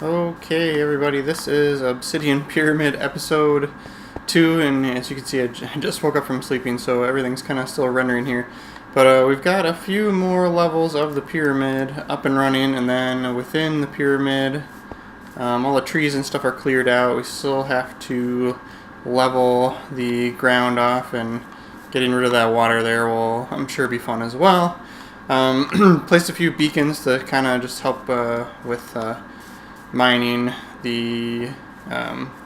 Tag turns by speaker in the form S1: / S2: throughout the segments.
S1: Okay, everybody, this is Obsidian Pyramid episode 2, and as you can see, I just woke up from sleeping, so everything's kind of still rendering here. But we've got a few more levels of the pyramid up and running, and then within the pyramid, all the trees and stuff are cleared out. We still have to level the ground off, and getting rid of that water there will, I'm sure, be fun as well. Placed a few beacons to kind of just help with mining the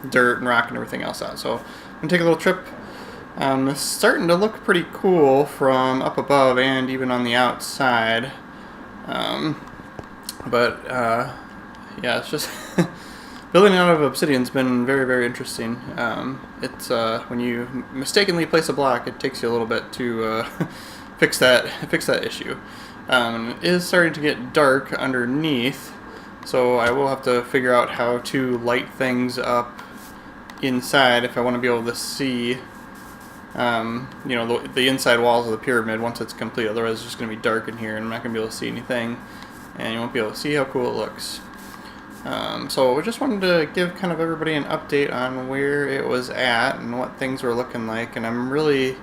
S1: dirt and rock and everything else out. So I'm going to take a little trip. It's starting to look pretty cool from up above and even on the outside. Yeah, it's just building out of obsidian's been very, very interesting. It's when you mistakenly place a block, it takes you a little bit to fix that issue. It is starting to get dark underneath, so I will have to figure out how to light things up inside if I want to be able to see, the inside walls of the pyramid once it's complete. Otherwise, it's just going to be dark in here, and I'm not going to be able to see anything, and you won't be able to see how cool it looks. So we just wanted to give kind of everybody an update on where it was at and what things were looking like, and I'm really,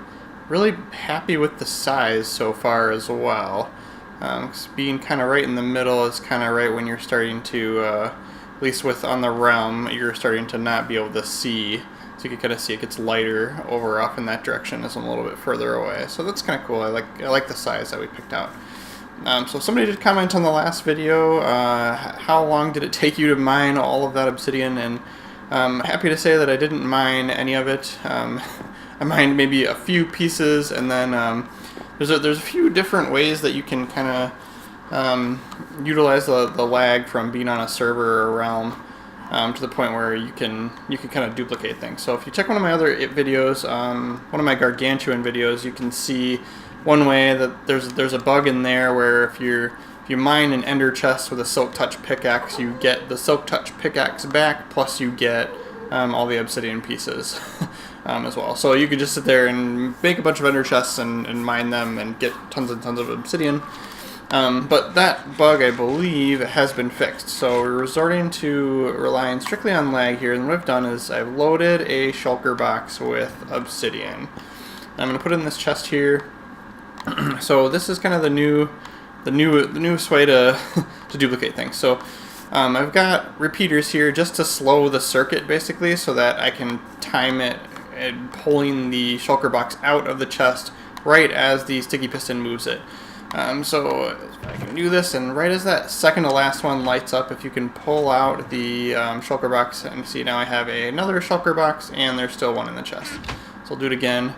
S1: really happy with the size so far as well. Being kind of right in the middle is kind of right when you're starting to, at least with on the realm, you're starting to not be able to see. So you can kind of see it gets lighter over off in that direction as I'm a little bit further away. So that's kind of cool. I like the size that we picked out. So somebody did comment on the last video, how long did it take you to mine all of that obsidian? And I'm happy to say that I didn't mine any of it. I mined maybe a few pieces, and then there's a few different ways that you can kind of utilize the lag from being on a server or realm to the point where you can kind of duplicate things. So if you check one of my other videos, one of my gargantuan videos, you can see one way that there's a bug in there where if you mine an ender chest with a silk touch pickaxe, you get the silk touch pickaxe back, plus you get all the obsidian pieces as well. So you could just sit there and make a bunch of ender chests and mine them and get tons and tons of obsidian. But that bug, I believe, has been fixed. So we're resorting to relying strictly on lag here, and what I've done is I've loaded a shulker box with obsidian. I'm going to put it in this chest here. So this is kind of the newest way to to duplicate things. So I've got repeaters here just to slow the circuit, basically, so that I can time it and pulling the shulker box out of the chest right as the sticky piston moves it. So I can do this, and right as that second to last one lights up, if you can pull out the shulker box, and see now I have another shulker box, and there's still one in the chest. So I'll do it again,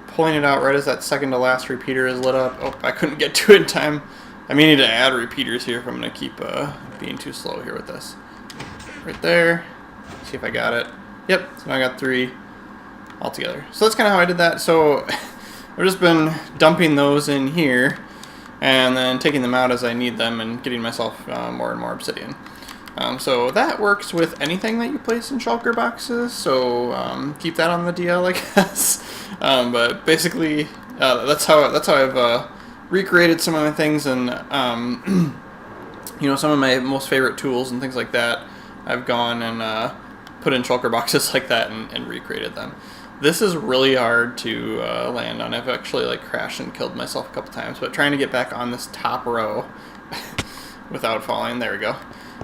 S1: pulling it out right as that second to last repeater is lit up. Oh, I couldn't get to it in time. I may need to add repeaters here if I'm going to keep being too slow here with this. Right there. See if I got it. Yep, so now I got 3 altogether. So that's kind of how I did that. So I've just been dumping those in here and then taking them out as I need them and getting myself more and more obsidian. So that works with anything that you place in shulker boxes, so keep that on the DL, I guess. But basically, that's how I've recreated some of my things, and some of my most favorite tools and things like that, I've gone and put in shulker boxes like that and recreated them. This is really hard to land on. I've actually crashed and killed myself a couple times, but trying to get back on this top row without falling. There we go.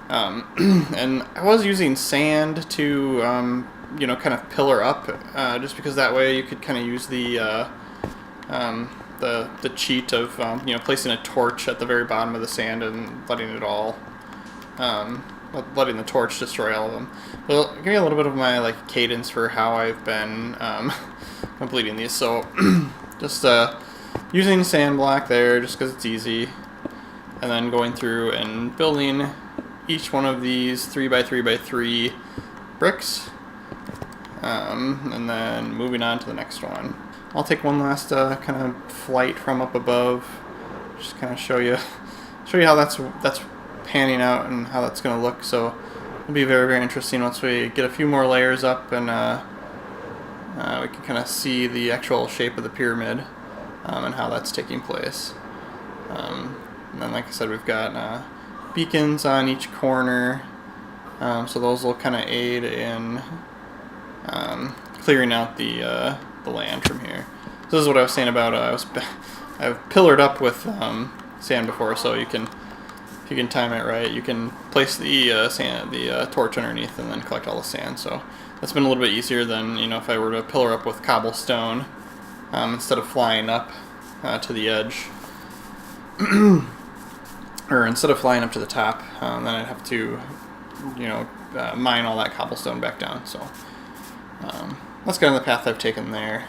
S1: And I was using sand to kind of pillar up, just because that way you could kind of use the cheat of placing a torch at the very bottom of the sand and letting it all letting the torch destroy all of them. Well, give me a little bit of my cadence for how I've been completing these. So just using sand block there just because it's easy, and then going through and building each one of these 3x3x3 bricks, and then moving on to the next one. I'll take one last kind of flight from up above, just kind of show you how that's panning out and how that's going to look. So it'll be very, very interesting once we get a few more layers up and we can kind of see the actual shape of the pyramid and how that's taking place. And then, like I said, we've got beacons on each corner So those will kind of aid in clearing out the land from here. So this is what I was saying about I've pillared up with sand before, so you can, if you can time it right, you can place the torch underneath and then collect all the sand. So that's been a little bit easier than, you know, if I were to pillar up with cobblestone instead of flying up to the edge, or instead of flying up to the top, then I'd have to, you know, mine all that cobblestone back down. So that's kind of the path I've taken there.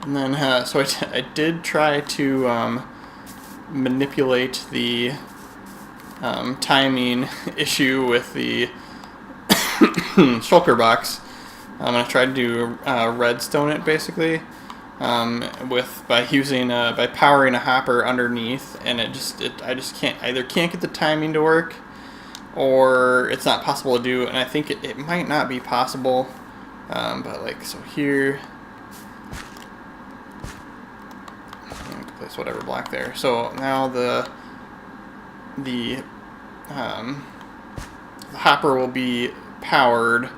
S1: And then, so I did try to manipulate the timing issue with the shulker box. I tried to redstone it basically by powering a hopper underneath, and I just can't get the timing to work, or it's not possible to do. And I think it might not be possible, but like, so here, place whatever block there. So now the hopper will be powered.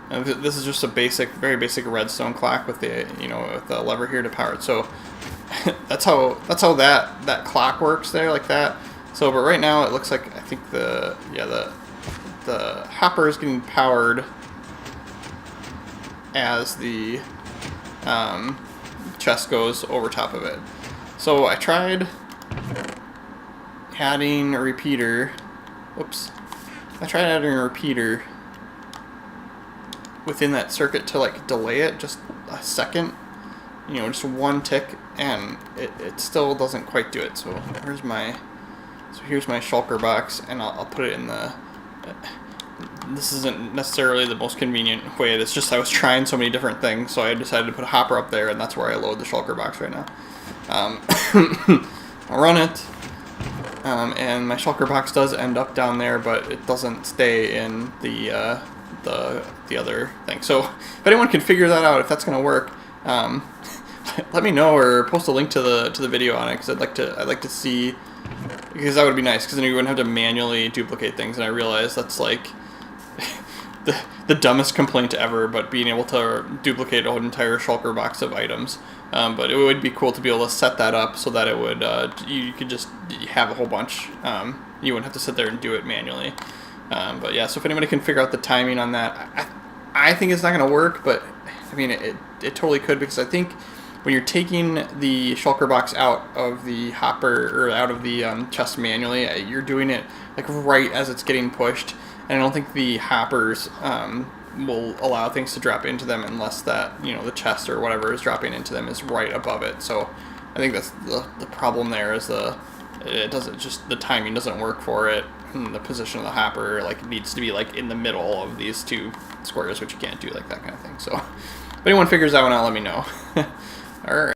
S1: This is just a very basic redstone clock with with the lever here to power it. So that's how that clock works there, like that. So, but right now it looks like, I think the hopper is getting powered as the chest goes over top of it. So I tried adding a repeater. Oops. I tried adding a repeater within that circuit to like delay it just a second, you know, just one tick, and it still doesn't quite do it. So here's my shulker box, and I'll put it in the. This isn't necessarily the most convenient way. It's just I was trying so many different things, so I decided to put a hopper up there, and that's where I load the shulker box right now. I'll run it, and my shulker box does end up down there, but it doesn't stay in the other thing. So if anyone can figure that out, if that's going to work, let me know, or post a link to the video on it, because I'd like to see, because that would be nice, because then you wouldn't have to manually duplicate things. And I realize that's like the dumbest complaint ever, but being able to duplicate an entire shulker box of items. But it would be cool to be able to set that up so that it would you could just have a whole bunch. You wouldn't have to sit there and do it manually. But yeah, so if anybody can figure out the timing on that, I think it's not going to work, but I mean it totally could, because I think when you're taking the shulker box out of the hopper, or out of the chest manually, you're doing it like right as it's getting pushed, and I don't think the hoppers will allow things to drop into them unless that, you know, the chest or whatever is dropping into them is right above it. So I think that's the problem there, is the timing doesn't work for it. And the position of the hopper like needs to be like in the middle of these two squares, which you can't do, like that kind of thing. So if anyone figures that one out, let me know. All right.